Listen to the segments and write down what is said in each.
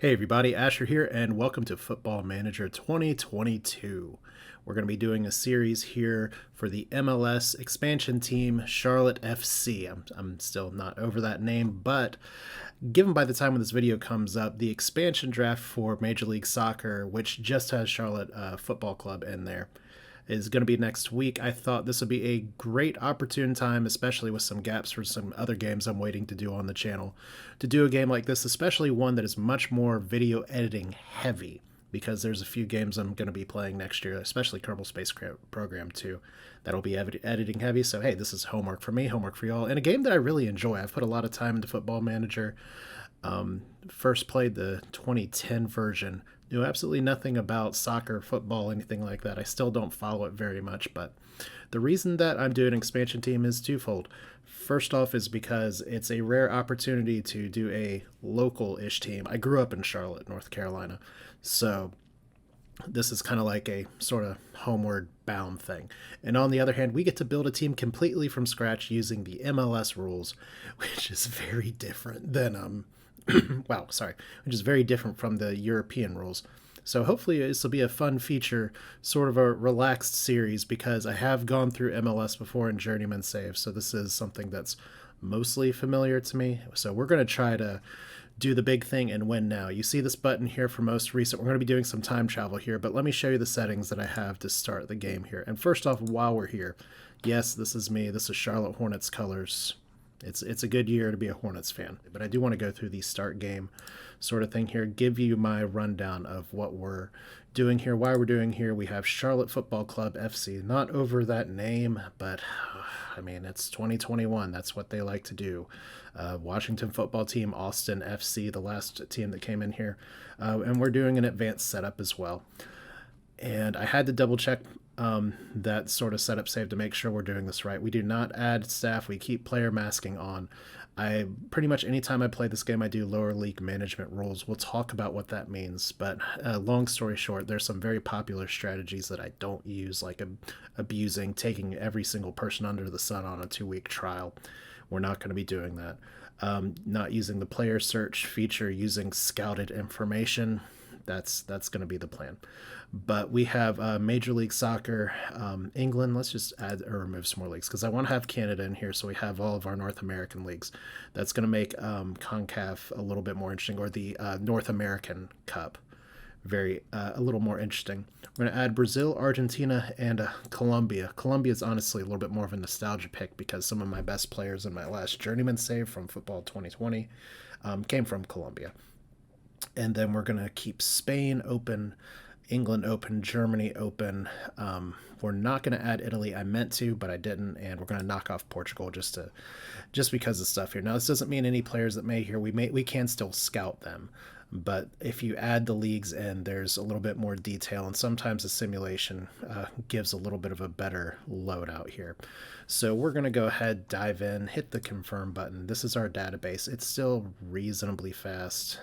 Hey everybody, Asher here, and welcome to Football Manager 2022. We're going to be doing a series here for the MLS expansion team, Charlotte FC. I'm still not over that name, but given by the time when this video comes up, the expansion draft for Major League Soccer, which just has Charlotte Football Club in there, is going to be next week. I thought this would be a great opportune time, especially with some gaps for some other games I'm waiting to do on the channel, to do a game like this, especially one that is much more video editing heavy, because there's a few games I'm going to be playing next year, especially Kerbal Space Program 2, that'll be editing heavy. So hey, this is homework for me, homework for y'all, and a game that I really enjoy. I've put a lot of time into Football Manager. First played the 2010 version. Knew absolutely nothing about soccer, football, anything like that. I still don't follow it very much, but the reason that I'm doing an expansion team is twofold. First off is because it's a rare opportunity to do a local-ish team. I grew up in Charlotte, North Carolina, so this is kind of like a sort of homeward bound thing. And on the other hand, we get to build a team completely from scratch using the MLS rules, which is very different than which is very different from the European rules. So hopefully this will be a fun feature, sort of a relaxed series, because I have gone through MLS before in Journeyman Save, so this is something that's mostly familiar to me. So we're going to try to do the big thing and win now. You see this button here for most recent. We're going to be doing some time travel here, but let me show you the settings that I have to start the game here. And first off, while we're here, yes, this is me. This is Charlotte Hornets colors. It's a good year to be a Hornets fan, but I do want to go through the start game sort of thing here, give you my rundown of what we're doing here, why we're doing here. We have Charlotte Football Club FC, not over that name, but I mean, it's 2021. That's what they like to do. Washington Football Team, Austin FC, the last team that came in here. And we're doing an advanced setup as well. And I had to double check that sort of setup save to make sure we're doing this right. We do not add staff. We keep player masking on. I pretty much anytime I play this game, I do lower league management rules. We'll talk about what that means, but long story short, there's some very popular strategies that I don't use, like abusing, taking every single person under the sun on a 2-week trial. We're not going to be doing that. Not using the player search feature, using scouted information. That's going to be the plan. But we have Major League Soccer, England. Let's just add or remove some more leagues, because I want to have Canada in here, so we have all of our North American leagues. That's going to make CONCACAF a little bit more interesting, or the North American Cup a little more interesting. We're going to add Brazil, Argentina, and Colombia. Colombia is honestly a little bit more of a nostalgia pick, because some of my best players in my last Journeyman Save from Football 2020 came from Colombia. And then we're going to keep Spain open, England open, Germany open. We're not going to add Italy. I meant to, but I didn't. And we're going to knock off Portugal just because of stuff here. Now, this doesn't mean any players that may here, we can still scout them. But if you add the leagues in, there's a little bit more detail, and sometimes the simulation gives a little bit of a better loadout here. So we're going to go ahead, dive in, hit the confirm button. This is our database. It's still reasonably fast.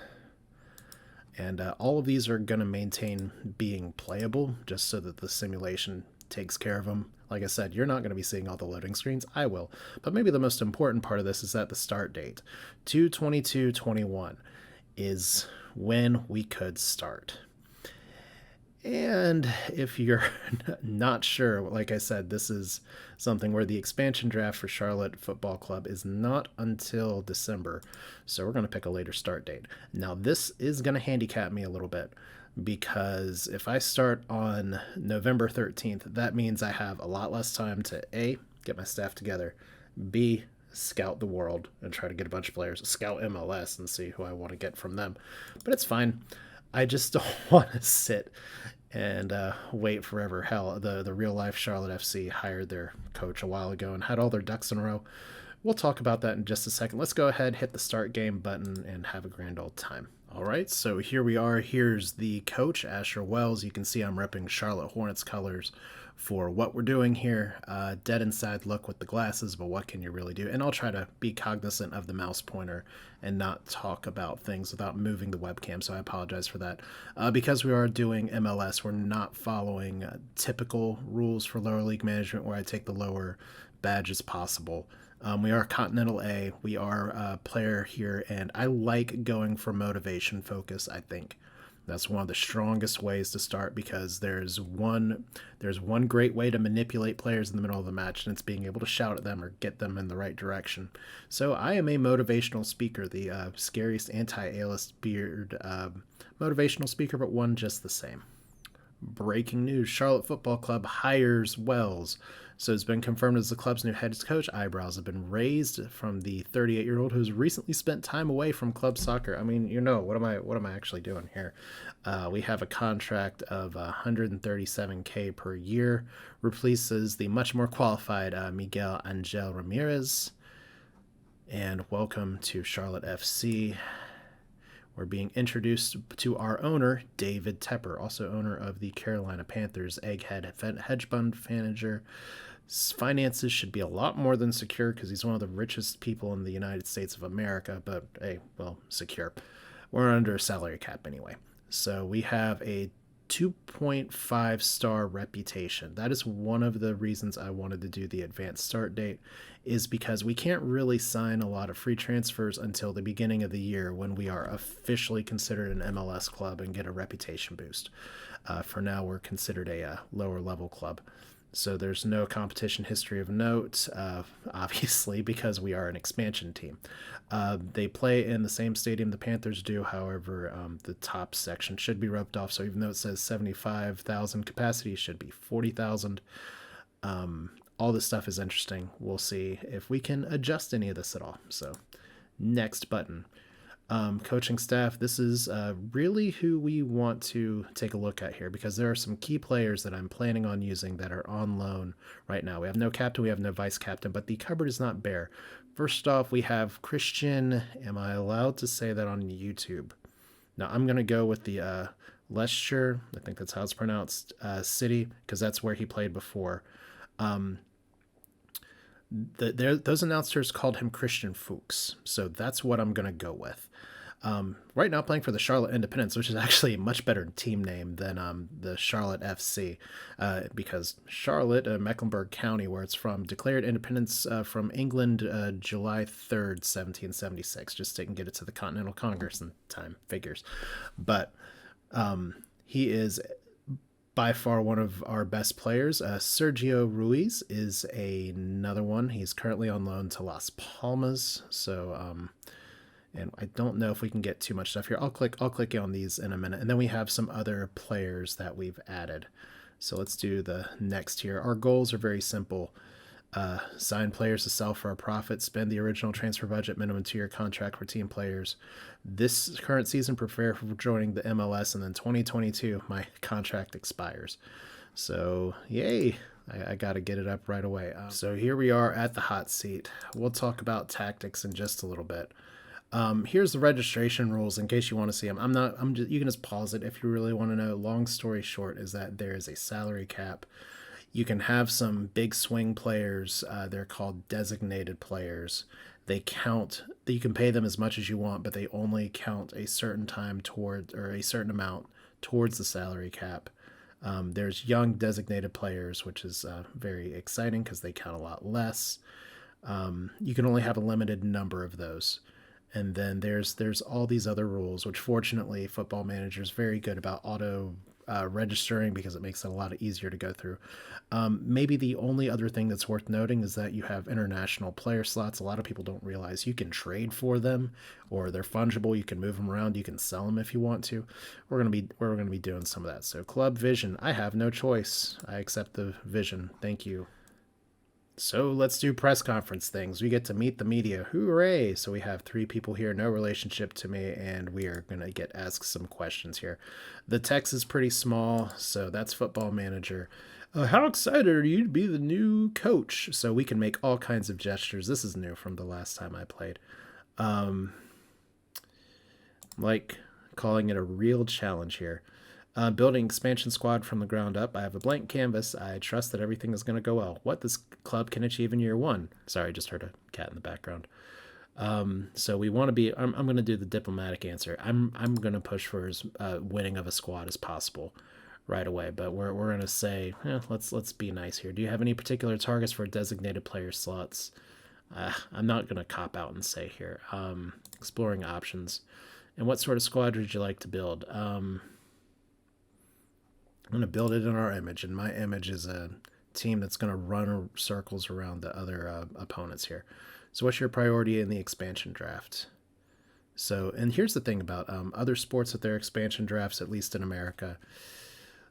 And all of these are going to maintain being playable, just so that the simulation takes care of them. Like I said, you're not going to be seeing all the loading screens. I will. But maybe the most important part of this is that the start date, 2/22/21, is when we could start. And if you're not sure, like I said, this is something where the expansion draft for Charlotte Football Club is not until December. So we're going to pick a later start date. Now, this is going to handicap me a little bit, because if I start on November 13th, that means I have a lot less time to A, get my staff together, B, scout the world and try to get a bunch of players, scout MLS and see who I want to get from them. But it's fine. I just don't want to sit and wait forever. Hell, the real life Charlotte FC hired their coach a while ago and had all their ducks in a row. We'll talk about that in just a second. Let's go ahead, hit the start game button, and have a grand old time. All right, so here we are. Here's the coach, Asher Wells. You can see I'm repping Charlotte Hornets colors for what we're doing here. Dead inside look with the glasses, but what can you really do? And I'll try to be cognizant of the mouse pointer and not talk about things without moving the webcam, so I apologize for that. Because we are doing MLS, we're not following typical rules for lower league management, where I take the lower badges possible. We are Continental A. We are a player here, and I like going for motivation focus, I think. That's one of the strongest ways to start because there's one great way to manipulate players in the middle of the match, and it's being able to shout at them or get them in the right direction. So I am a motivational speaker, the scariest anti-A-list beard motivational speaker, but one just the same. Breaking news, Charlotte Football Club hires Wells. So it's been confirmed as the club's new head coach. Eyebrows have been raised from the 38-year-old who's recently spent time away from club soccer. I mean, what am I actually doing here? We have a contract of $137K per year. Replaces the much more qualified Miguel Angel Ramirez. And welcome to Charlotte FC. We're being introduced to our owner, David Tepper, also owner of the Carolina Panthers, Egghead hedge fund manager. His finances should be a lot more than secure because he's one of the richest people in the United States of America, but hey, well, secure. We're under a salary cap anyway. So we have a 2.5-star reputation. That is one of the reasons I wanted to do the advanced start date, is because we can't really sign a lot of free transfers until the beginning of the year when we are officially considered an MLS club and get a reputation boost. For now, we're considered a lower level club. So there's no competition history of note, obviously, because we are an expansion team. They play in the same stadium the Panthers do. However, the top section should be roped off. So even though it says 75,000 capacity, it should be 40,000. All this stuff is interesting. We'll see if we can adjust any of this at all. So next button. Coaching staff, this is really who we want to take a look at here because there are some key players that I'm planning on using that are on loan right now. We have no captain, we have no vice captain, but the cupboard is not bare. First off, we have Christian. Am I allowed to say that on YouTube? Now, I'm going to go with the Leicester, I think that's how it's pronounced, City, because that's where he played before. Those announcers called him Christian Fuchs, so that's what I'm going to go with. Right now playing for the Charlotte Independence, which is actually a much better team name than the Charlotte FC, because Charlotte, Mecklenburg County, where it's from, declared independence from England July 3rd, 1776. Just didn't get it to the Continental Congress in time, figures. But he is by far one of our best players. Sergio Ruiz is another one. He's currently on loan to Las Palmas. So, and I don't know if we can get too much stuff here. I'll click on these in a minute. And then we have some other players that we've added. So let's do the next here. Our goals are very simple. Sign players to sell for a profit, spend the original transfer budget, minimum 2-year contract for team players. This current season, prepare for joining the MLS, and then 2022, my contract expires. So, yay, I got to get it up right away. So here we are at the hot seat. We'll talk about tactics in just a little bit. Here's the registration rules in case you want to see them. You can just pause it if you really want to know. Long story short is that there is a salary cap. You can have some big swing players. They're called designated players. They count. You can pay them as much as you want, but they only count a certain time towards, or a certain amount towards the salary cap. There's young designated players, which is very exciting because they count a lot less. You can only have a limited number of those. And then there's all these other rules, which fortunately Football Manager is very good about auto registering because it makes it a lot easier to go through. Maybe the only other thing that's worth noting is that you have international player slots. A lot of people don't realize you can trade for them, or they're fungible. You can move them around. You can sell them if you want to. We're gonna be doing some of that. So club vision, I have no choice. I accept the vision. Thank you. So let's do press conference things. We get to meet the media. Hooray! So we have 3 people here, no relationship to me, and we are going to get asked some questions here. The text is pretty small, so that's Football Manager. How excited are you to be the new coach? So we can make all kinds of gestures. This is new from the last time I played. Like calling it a real challenge here. Building expansion squad from the ground up. I have a blank canvas. I trust that everything is going to go well. What this club can achieve in year 1. Sorry, I just heard a cat in the background. So we want to be. I'm going to do the diplomatic answer. I'm going to push for as winning of a squad as possible right away. But we're going to say, let's be nice here. Do you have any particular targets for designated player slots? I'm not going to cop out and say here. Exploring options. And what sort of squad would you like to build? I'm going to build it in our image, and my image is a team that's going to run circles around the other opponents here. So what's your priority in the expansion draft? So, and here's the thing about other sports with their expansion drafts, at least in America,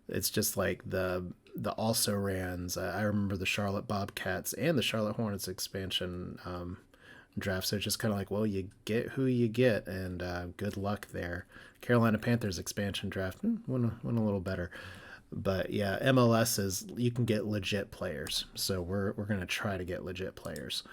it's just like the also rans. I remember the Charlotte Bobcats and the Charlotte Hornets expansion draft. So it's just kind of like, well, you get who you get, and good luck there. Carolina Panthers expansion draft went a little better. But yeah, MLS is, you can get legit players. So we're going to try to get legit players.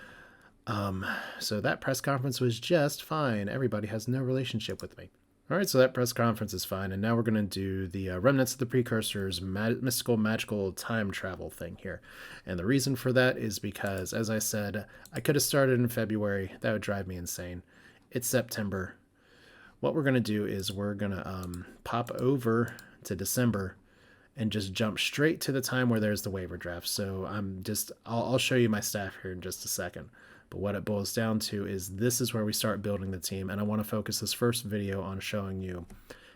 So that press conference was just fine. Everybody has no relationship with me. All right, so that press conference is fine. And now we're going to do the remnants of the precursors, mystical, magical time travel thing here. And the reason for that is because, as I said, I could have started in February. That would drive me insane. It's September. What we're going to do is we're going to pop over to December and just jump straight to the time where there's the waiver draft. So I'll show you my staff here in just a second. But what it boils down to is this is where we start building the team. And I want to focus this first video on showing you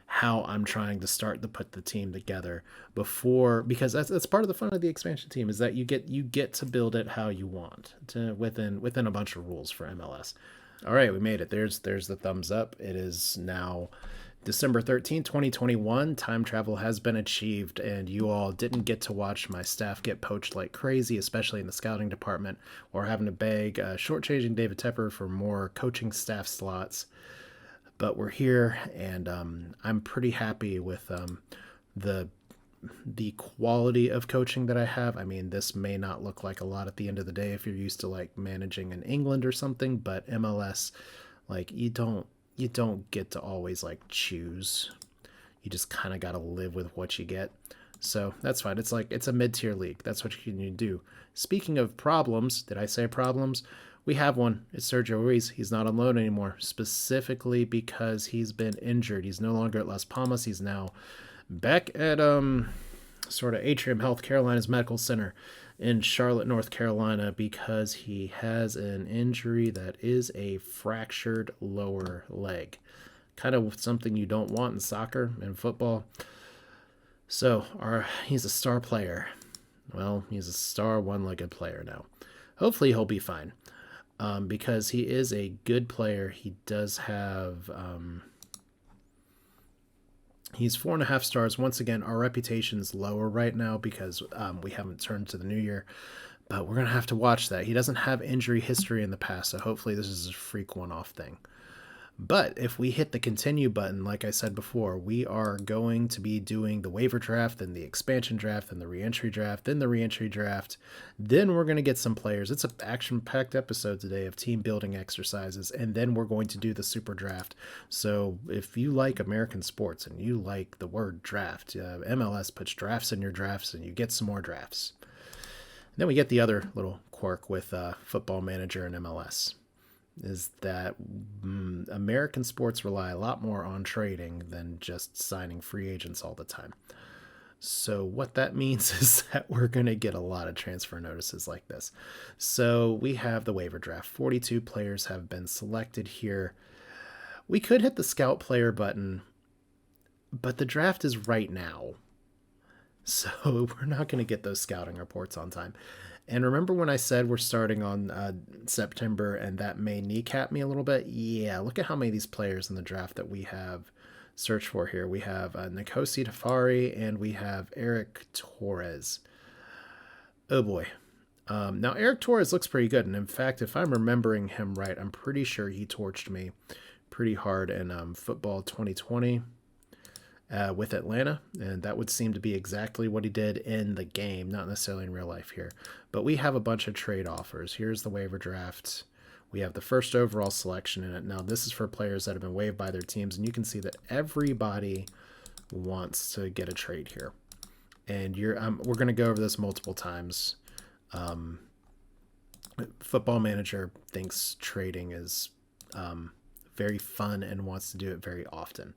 how I'm trying to start to put the team together before, because that's part of the fun of the expansion team, is that you get to build it how you want, within a bunch of rules for MLS. All right, we made it. There's the thumbs up. It is now December 13th, 2021, time travel has been achieved, and you all didn't get to watch my staff get poached like crazy, especially in the scouting department, or having to beg, shortchanging David Tepper for more coaching staff slots. But we're here, and I'm pretty happy with the quality of coaching that I have. I mean, this may not look like a lot at the end of the day if you're used to like managing in England or something, but MLS, like, you don't get to always like choose. You just kind of got to live with what you get. So that's fine. It's like, it's a mid-tier league. That's what you can do. Speaking of problems, did I say problems? We have one. It's Sergio Ruiz. He's not on loan anymore, specifically because he's been injured. He's no longer at Las Palmas. He's now back at sort of Atrium Health, Carolina's medical center in Charlotte, North Carolina, because he has an injury that is a fractured lower leg. Kind of something you don't want in soccer and football. So he's a star player. Well, he's a star one-legged player now. Hopefully he'll be fine, because he is a good player. He does have... he's 4.5 stars. Once again, our reputation's lower right now because we haven't turned to the new year, but we're going to have to watch that. He doesn't have injury history in the past, so hopefully this is a freak one-off thing. But if we hit the continue button, like I said before, we are going to be doing the waiver draft, then the expansion draft, then the reentry draft, then the reentry draft. Then we're going to get some players. It's an action-packed episode today of team building exercises, and then we're going to do the super draft. So if you like American sports and you like the word draft, MLS puts drafts in your drafts, and you get some more drafts. And then we get the other little quirk with Football Manager and MLS. Is that American sports rely a lot more on trading than just signing free agents all the time. So what that means is that we're going to get a lot of transfer notices like this. So we have the waiver draft. 42 players have been selected here. We could hit the scout player button, but the draft is right now. So we're not going to get those scouting reports on time. And remember when I said we're starting on September and that may kneecap me a little bit? Yeah, look at how many of these players in the draft that we have searched for here. We have Nkosi Tafari and we have Eric Torres. Oh boy. Now, Eric Torres looks pretty good. And in fact, if I'm remembering him right, I'm pretty sure he torched me pretty hard in football 2020. With Atlanta, and that would seem to be exactly what he did in the game, not necessarily in real life here. But we have a bunch of trade offers. Here's the waiver draft. We have the first overall selection in it. Now, this is for players that have been waived by their teams, and you can see that everybody wants to get a trade here. And we're going to go over this multiple times. Football Manager thinks trading is very fun and wants to do it very often.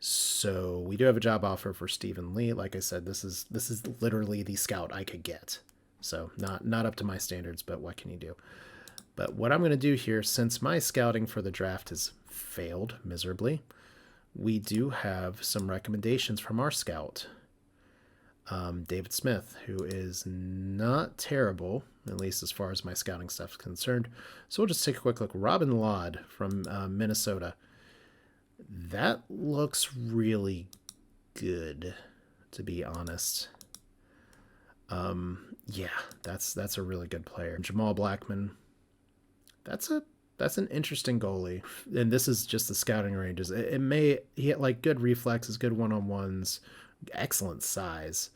So we do have a job offer for Stephen Lee. Like I said, this is literally the scout I could get. So not up to my standards, but what can you do? But what I'm going to do here, since my scouting for the draft has failed miserably, we do have some recommendations from our scout, David Smith, who is not terrible, at least as far as my scouting stuff is concerned. So we'll just take a quick look. Robin Lod from Minnesota. That looks really good, to be honest. Yeah, that's a really good player. Jamal Blackman. That's an interesting goalie, and this is just the scouting ranges. He had like good reflexes, good one-on-ones, excellent size,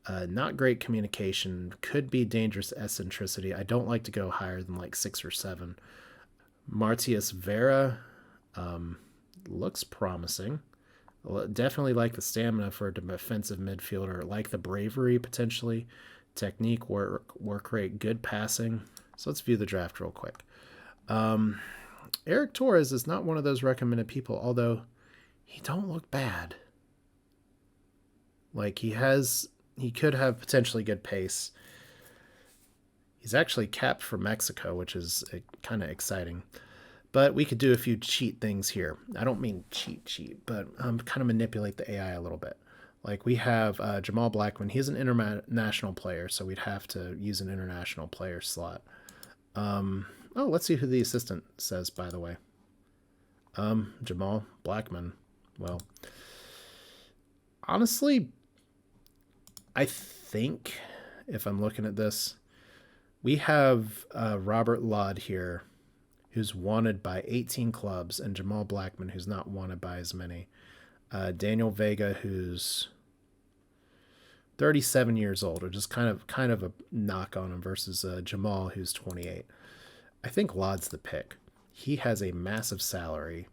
not great communication, could be dangerous eccentricity. I don't like to go higher than like 6 or 7. Martius Vera looks promising. Definitely like the stamina for a defensive midfielder, like the bravery potentially, technique, work rate, good passing. So let's view the draft real quick. Eric Torres is not one of those recommended people, although he don't look bad. Like he could have potentially good pace. He's actually capped for Mexico, which is kind of exciting. But we could do a few cheat things here. I don't mean cheat, but kind of manipulate the AI a little bit. Like we have Jamal Blackman. He's an international player, so we'd have to use an international player slot. Oh, let's see who the assistant says, by the way. Jamal Blackman. Well, honestly, I think if I'm looking at this, we have Robert Lod here, who's wanted by 18 clubs, and Jamal Blackman, who's not wanted by as many. Daniel Vega, who's 37 years old, or just kind of a knock on him, versus Jamal, who's 28. I think Lod's the pick. He has a massive salary,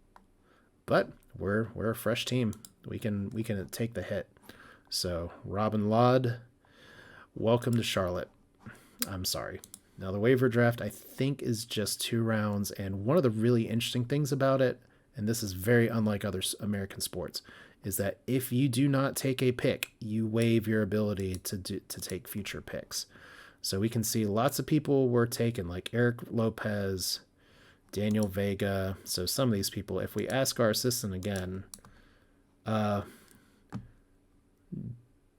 but we're a fresh team. We can take the hit. So Robin Lod, welcome to Charlotte. I'm sorry. Now the waiver draft, I think, is just 2 rounds, and one of the really interesting things about it, and this is very unlike other American sports, is that if you do not take a pick, you waive your ability to take future picks. So we can see lots of people were taken, like Eric Lopez, Daniel Vega. So some of these people, if we ask our assistant again,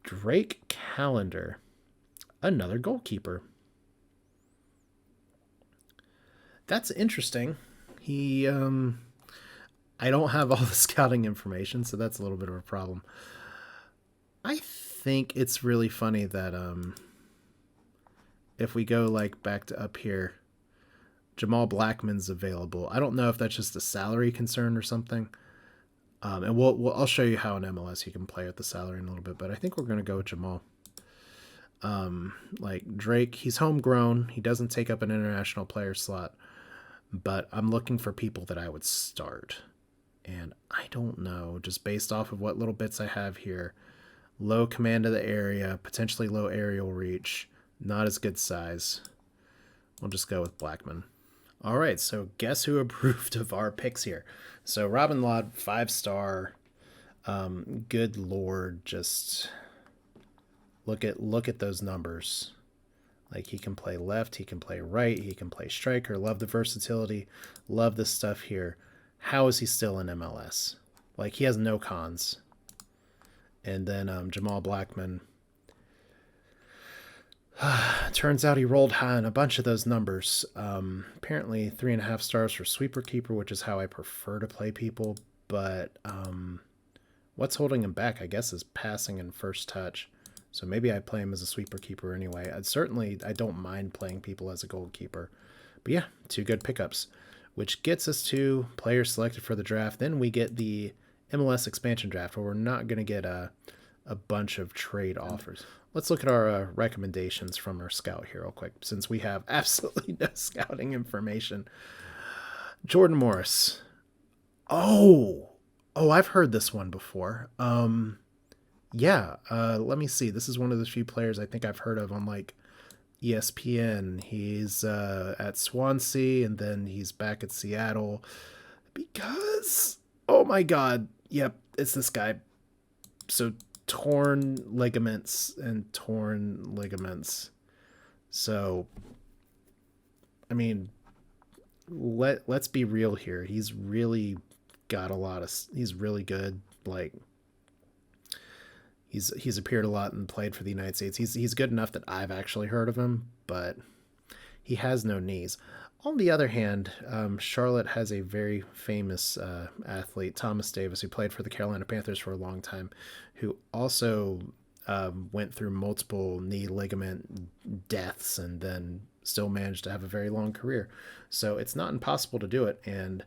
Drake Callender, another goalkeeper. That's interesting. He, I don't have all the scouting information, so that's a little bit of a problem. I think it's really funny that, if we go like back to up here, Jamal Blackman's available. I don't know if that's just a salary concern or something. And I'll show you how in MLS you can play with the salary in a little bit, but I think we're going to go with Jamal. Like Drake, he's homegrown. He doesn't take up an international player slot, but I'm looking for people that I would start. And I don't know, just based off of what little bits I have here, low command of the area, potentially low aerial reach, not as good size. We'll just go with Blackman. All right, so guess who approved of our picks here? So Robin Lod, 5-star. Good Lord, just look at those numbers. Like he can play left, he can play right, he can play striker. Love the versatility. Love this stuff here. How is he still in MLS? Like he has no cons. And then Jamal Blackman. Turns out he rolled high in a bunch of those numbers. Apparently 3.5 stars for sweeper keeper, which is how I prefer to play people. But what's holding him back, I guess, is passing and first touch. So maybe I play him as a sweeper keeper anyway. I don't mind playing people as a goalkeeper. But yeah, 2 good pickups, which gets us to players selected for the draft. Then we get the MLS Expansion Draft, where we're not going to get a bunch of trade offers. Let's look at our recommendations from our scout here real quick, since we have absolutely no scouting information. Jordan Morris. Oh, I've heard this one before. Yeah, let me see. This is one of the few players I think I've heard of on like ESPN. He's at Swansea, and then he's back at Seattle because, oh my God, yep, it's this guy. So torn ligaments. So, I mean, let's be real here. He's really got a lot of. He's really good. Like he's appeared a lot and played for the United States. He's good enough that I've actually heard of him, but he has no knees. On the other hand, Charlotte has a very famous athlete, Thomas Davis, who played for the Carolina Panthers for a long time, who also went through multiple knee ligament deaths and then still managed to have a very long career. So it's not impossible to do it, and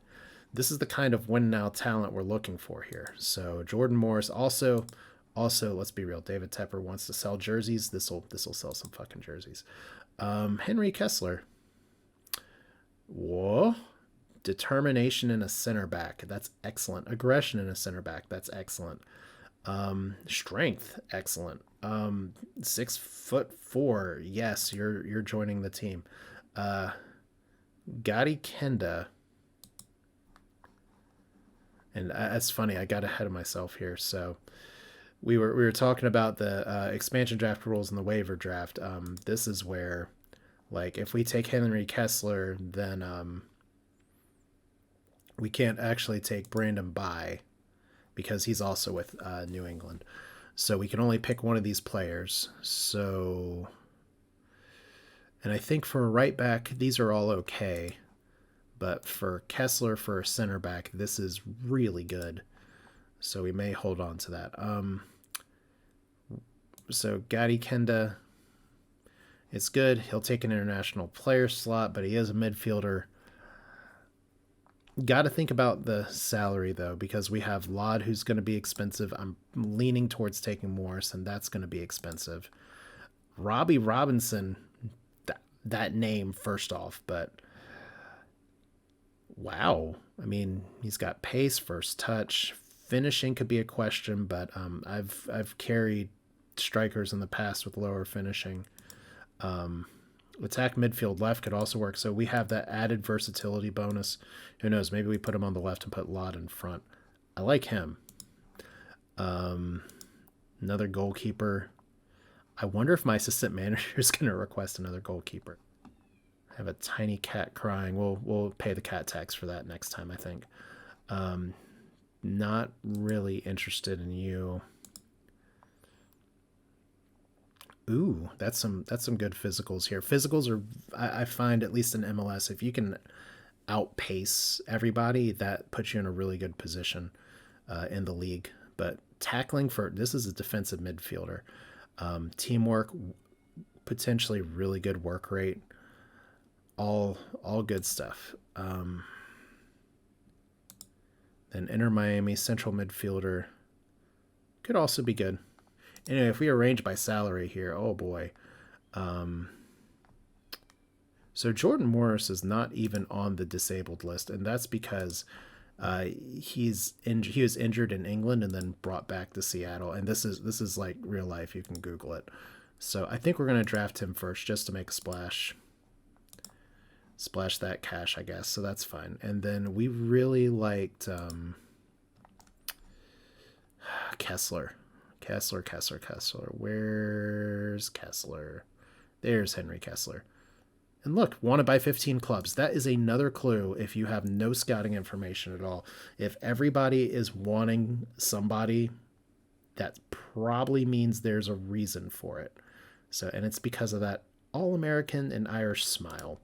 this is the kind of win now talent we're looking for here. So Jordan Morris also, let's be real, David Tepper wants to sell jerseys. This'll sell some fucking jerseys. Henry Kessler. Whoa. Determination in a center back. That's excellent. Aggression in a center back. That's excellent. Strength. Excellent. 6'4". Yes, you're joining the team. Gadi Kenda. And that's funny. I got ahead of myself here. So we were talking about the expansion draft rules and the waiver draft. This is where, like, if we take Henry Kessler, then we can't actually take Brandon By because he's also with New England. So we can only pick one of these players. So, and I think for a right back, these are all okay. But for Kessler, for a center back, this is really good. So we may hold on to that. So Gadi Kenda, it's good. He'll take an international player slot, but he is a midfielder. Got to think about the salary, though, because we have Lod, who's going to be expensive. I'm leaning towards taking Morris, and that's going to be expensive. Robbie Robinson, that name, first off, but wow. I mean, he's got pace, first touch. Finishing could be a question, but I've carried strikers in the past with lower finishing. Attack midfield left could also work. So we have that added versatility bonus. Who knows? Maybe we put him on the left and put Lod in front. I like him. Another goalkeeper. I wonder if my assistant manager is going to request another goalkeeper. I have a tiny cat crying. We'll pay the cat tax for that next time, I think. Not really interested in you. Ooh, that's some good physicals here. Physicals are, I find, at least in MLS, if you can outpace everybody, that puts you in a really good position in the league. But tackling this is a defensive midfielder. Teamwork, potentially really good work rate. All good stuff. Then Inter Miami, central midfielder, could also be good. Anyway, if we arrange by salary here, oh boy. So Jordan Morris is not even on the disabled list, and that's because he was injured in England and then brought back to Seattle. And this is like real life. You can Google it. So I think we're going to draft him first just to make a splash. Splash that cash, I guess. So that's fine. And then we really liked Kessler. Where's Kessler? There's Henry Kessler. And look, wanted by 15 clubs. That is another clue if you have no scouting information at all. If everybody is wanting somebody, that probably means there's a reason for it. So, and it's because of that all-American and Irish smile.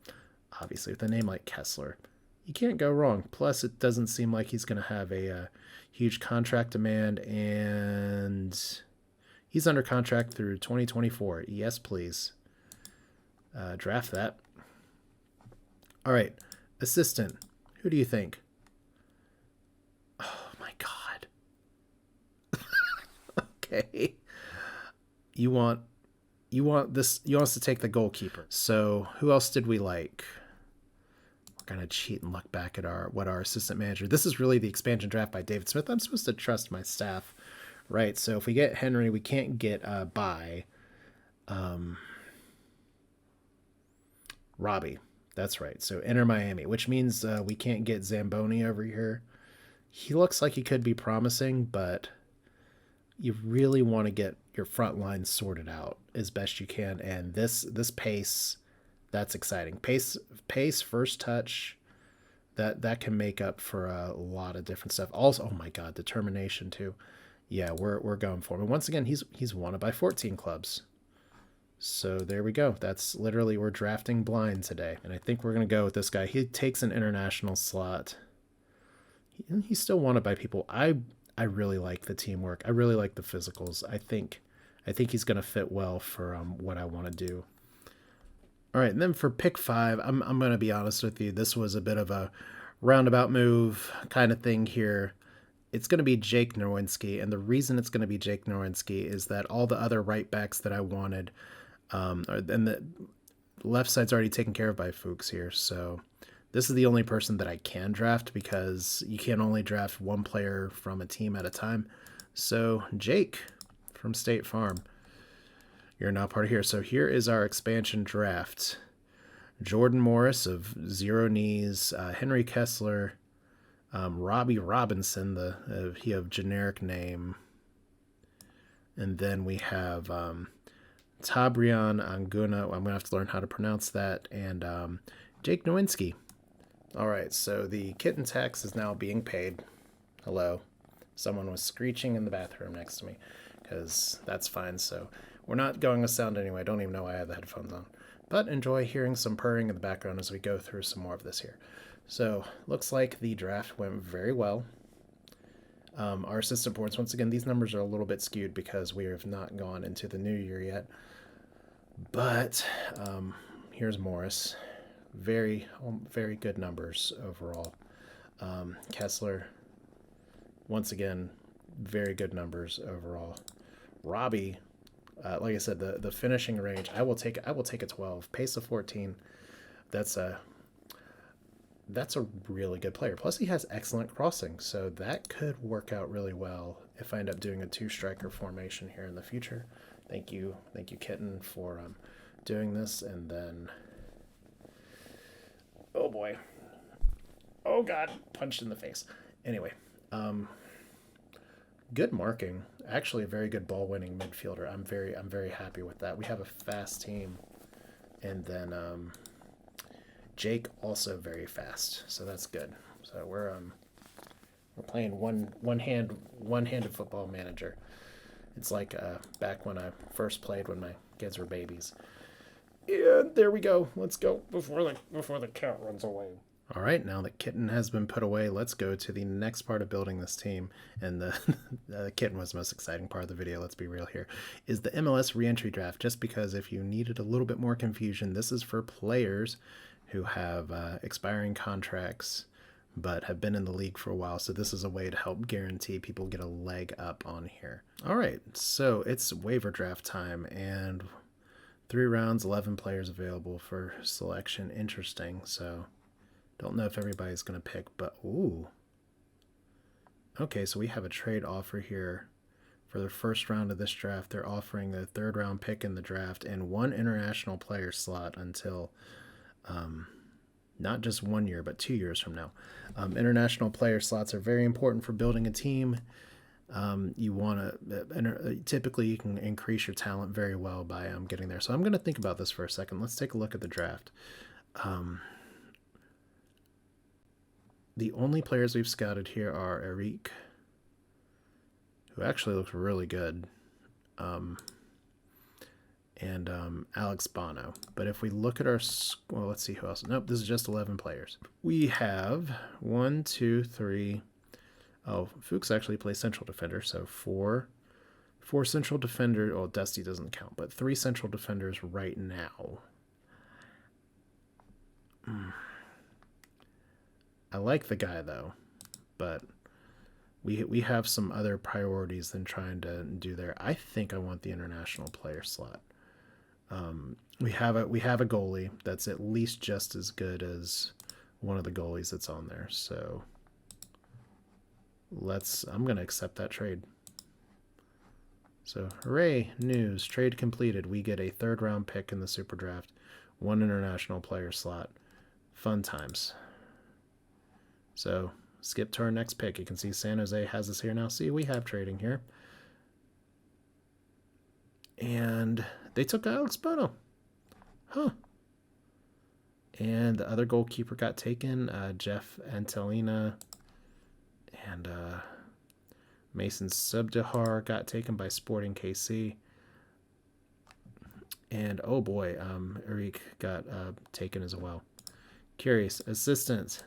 Obviously, with a name like Kessler, you can't go wrong. Plus, it doesn't seem like he's going to have a huge contract demand, and he's under contract through 2024. Yes, please. Draft that. All right, assistant. Who do you think? Oh my God. Okay. You want this? You want us to take the goalkeeper? So who else did we like? We're gonna cheat and look back at what our assistant manager. This is really the expansion draft by David Smith. I'm supposed to trust my staff, right? So if we get Henry, we can't get By. Robbie. That's right. So Inter Miami, which means we can't get Zamboni over here. He looks like he could be promising, but you really want to get your front line sorted out as best you can. And this pace, that's exciting. Pace, first touch, that can make up for a lot of different stuff. Also, oh my God, determination too. Yeah, we're going for him. And once again, he's wanted by 14 clubs. So there we go. That's literally, we're drafting blind today. And I think we're going to go with this guy. He takes an international slot. He's still wanted by people. I really like the teamwork. I really like the physicals. I think he's going to fit well for what I want to do. All right, and then for pick 5, I'm going to be honest with you. This was a bit of a roundabout move kind of thing here. It's going to be Jake Nowinski, and the reason it's going to be Jake Nowinski is that all the other right backs that I wanted, and the left side's already taken care of by Fuchs here, so this is the only person that I can draft because you can only draft one player from a team at a time. So Jake from State Farm, you're now part of here. So here is our expansion draft. Jordan Morris of Zero Knees, Henry Kessler, Robbie Robinson, he of generic name, and then we have Tabrian Anguna. I'm gonna have to learn how to pronounce that, and Jake Nowinski. All right, so the kitten tax is now being paid. Hello, someone was screeching in the bathroom next to me, because that's fine. So we're not going with sound anyway. I don't even know why I have the headphones on, but enjoy hearing some purring in the background as we go through some more of this here. So, looks like the draft went very well. Our assistant boards, once again, these numbers are a little bit skewed because we have not gone into the new year yet. But here's Morris. Very, very good numbers overall. Kessler, once again, very good numbers overall. Robbie, like I said, the finishing range, I will take a 12. Pace of 14. That's a really good player. Plus, he has excellent crossing, so that could work out really well if I end up doing a 2-striker formation here in the future. Thank you, Kitten, for doing this. And then, oh boy, oh God, punched in the face. Anyway, good marking. Actually, a very good ball-winning midfielder. I'm very happy with that. We have a fast team, and then Jake also very fast, so that's good. So we're playing one-handed football manager. It's like back when I first played when my kids were babies. Yeah, there we go. Let's go before the cat runs away. All right, now that Kitten has been put away, let's go to the next part of building this team. And the Kitten was the most exciting part of the video, let's be real here, is the MLS reentry draft. Just because if you needed a little bit more confusion, this is for players who have expiring contracts but have been in the league for a while. So this is a way to help guarantee people get a leg up on here. All right, so it's waiver draft time, and 3 rounds, 11 players available for selection. Interesting. So don't know if everybody's going to pick, but ooh. Okay, so we have a trade offer here. For the first round of this draft, they're offering the 3rd round pick in the draft and 1 international player slot until not just 1 year, but 2 years from now. International player slots are very important for building a team. You want to, typically you can increase your talent very well by getting there. So I'm going to think about this for a second. Let's take a look at the draft. The only players we've scouted here are Eric, who actually looks really good, and Alex Bono. But if we look at our, well, let's see who else. Nope, this is just 11 players. We have 1, 2, 3. Oh, Fuchs actually plays central defender, so four central defenders. Oh, Dusty doesn't count, but 3 central defenders right now. I like the guy though, but we have some other priorities than trying to do there. I think I want the international player slot. We have a goalie that's at least just as good as one of the goalies that's on there. So I'm going to accept that trade. So hooray, news, trade completed. We get a 3rd round pick in the super draft, 1 international player slot. Fun times. So skip to our next pick. You can see San Jose has us here now. See, we have trading here. And they took Alex Bono. Huh. And the other goalkeeper got taken, Jeff Antelina, and Mason Subdahar got taken by Sporting KC. And oh boy, Eric got taken as well. Curious, assistant,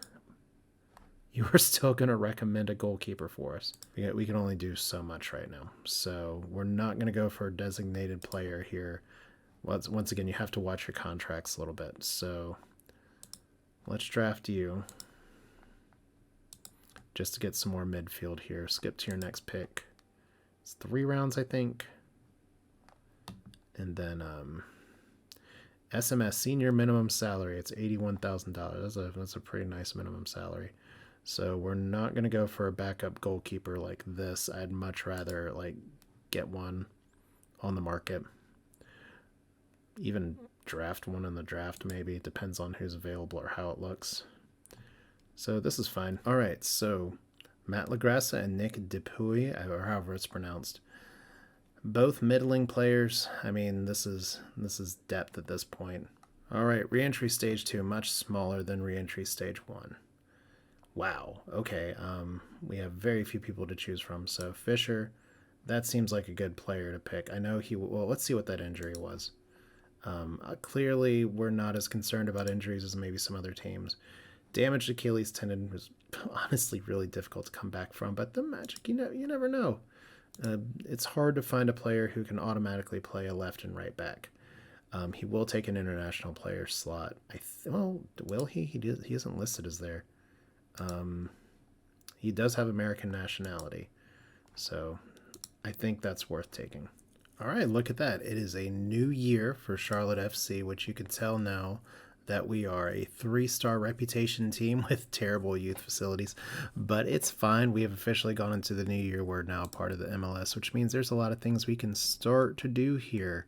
you are still going to recommend a goalkeeper for us. We can only do so much right now. So we're not going to go for a designated player here. Once again, you have to watch your contracts a little bit. So let's draft you just to get some more midfield here. Skip to your next pick. It's 3 rounds, I think. And then SMS senior minimum salary. It's $81,000. That's a pretty nice minimum salary. So we're not going to go for a backup goalkeeper like this. I'd much rather like get one on the market. Even draft one in the draft maybe. It depends on who's available or how it looks. So this is fine. All right, so Matt Lagrassa and Nick Dupuy, or however it's pronounced. Both middling players. I mean, this is depth at this point. All right, re-entry stage 2, much smaller than re-entry stage 1. Wow, okay, we have very few people to choose from. So Fisher, that seems like a good player to pick. I know well, let's see what that injury was. Clearly, we're not as concerned about injuries as maybe some other teams. Damaged Achilles tendon was honestly really difficult to come back from, but the Magic, you never know. It's hard to find a player who can automatically play a left and right back. He will take an international player slot. Well, will he? He isn't listed as there. He does have American nationality, so I think that's worth taking. All right, look at that. It is a new year for Charlotte FC, which you can tell now that we are a 3-star reputation team with terrible youth facilities, but it's fine. We have officially gone into the new year. We're now part of the MLS, which means there's a lot of things we can start to do here.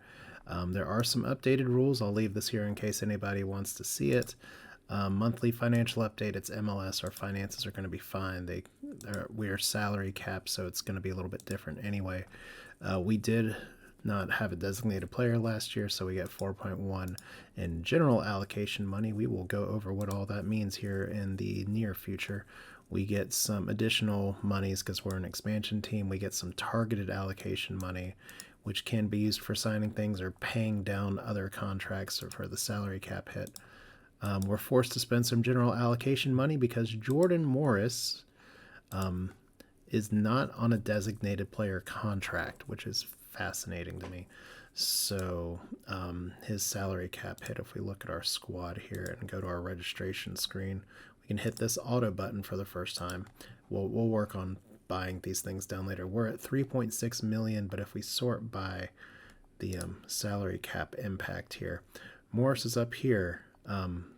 There are some updated rules. I'll leave this here in case anybody wants to see it. Monthly financial update. It's MLS. Our finances are going to be fine. We are salary capped, so it's going to be a little bit different anyway. We did not have a designated player last year, so we get 4.1 in general allocation money. We will go over what all that means here in the near future. We get some additional monies because we're an expansion team. We get some targeted allocation money, which can be used for signing things or paying down other contracts or for the salary cap hit. We're forced to spend some general allocation money because Jordan Morris is not on a designated player contract, which is fascinating to me. So his salary cap hit, if we look at our squad here and go to our registration screen, we can hit this auto button for the first time. We'll work on buying these things down later. We're at 3.6 million, but if we sort by the salary cap impact here, Morris is up here,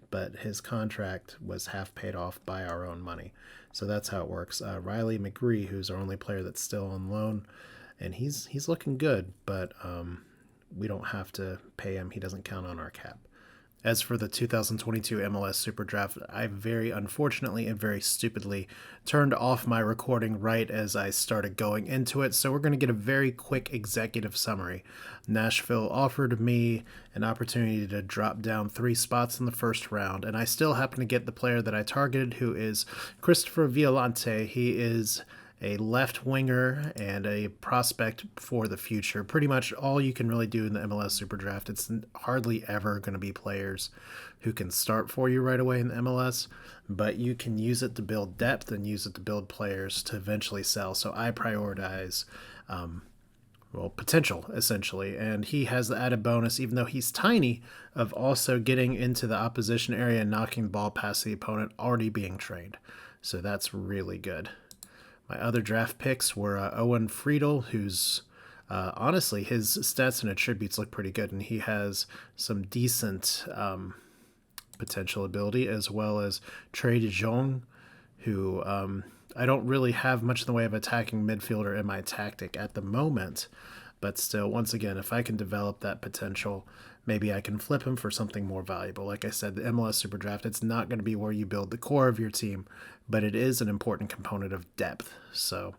but his contract was half paid off by our own money. So that's how it works. Riley McGree, who's our only player that's still on loan, and he's looking good, but we don't have to pay him. He doesn't count on our cap. As for the 2022 MLS Super Draft, I very unfortunately and very stupidly turned off my recording right as I started going into it, so we're going to get a very quick executive summary. Nashville offered me an opportunity to drop down 3 spots in the first round, and I still happen to get the player that I targeted, who is Christopher Violante. He is a left winger and a prospect for the future. Pretty much all you can really do in the MLS Super Draft. It's hardly ever going to be players who can start for you right away in the MLS, but you can use it to build depth and use it to build players to eventually sell. So I prioritize potential, essentially. And he has the added bonus, even though he's tiny, of also getting into the opposition area and knocking the ball past the opponent, already being trained. So that's really good. My other draft picks were Owen Friedel, who's honestly, his stats and attributes look pretty good, and he has some decent potential ability, as well as Trey de Jong, who I don't really have much in the way of attacking midfielder in my tactic at the moment, but still, once again, if I can develop that potential, maybe I can flip him for something more valuable. Like I said, the MLS Super Draft, it's not going to be where you build the core of your team, but it is an important component of depth. So,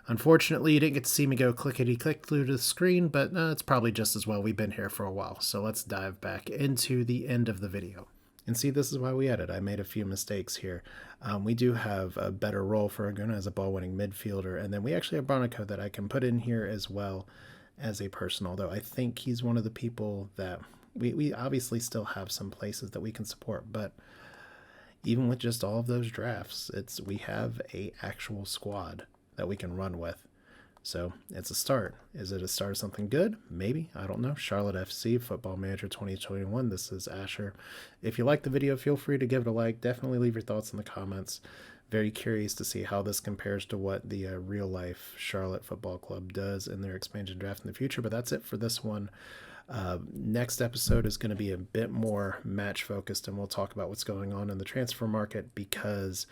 unfortunately, you didn't get to see me go clickety-click through the screen, but it's probably just as well. We've been here for a while, so let's dive back into the end of the video. And see, this is why we edit. I made a few mistakes here. We do have a better role for Aguna as a ball-winning midfielder, and then we actually have Barnaco that I can put in here as well as a person, although I think he's one of the people that we obviously still have some places that we can support, but even with just all of those drafts, we have a actual squad that we can run with. So it's a start. Is it a start of something good? Maybe. I don't know. Charlotte FC, Football Manager 2021. This is Asher. If you like the video, feel free to give it a like. Definitely leave your thoughts in the comments. Very curious to see how this compares to what the real life Charlotte Football Club does in their expansion draft in the future. But that's it for this one. Next episode is going to be a bit more match focused, and we'll talk about what's going on in the transfer market, because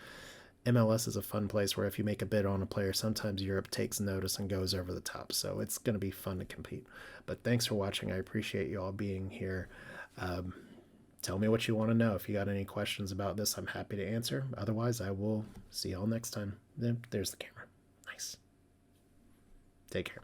MLS is a fun place where if you make a bid on a player, sometimes Europe takes notice and goes over the top. So it's going to be fun to compete. But thanks for watching. I appreciate you all being here. Tell me what you want to know. If you got any questions about this, I'm happy to answer. Otherwise, I will see y'all next time. There's the camera. Nice. Take care.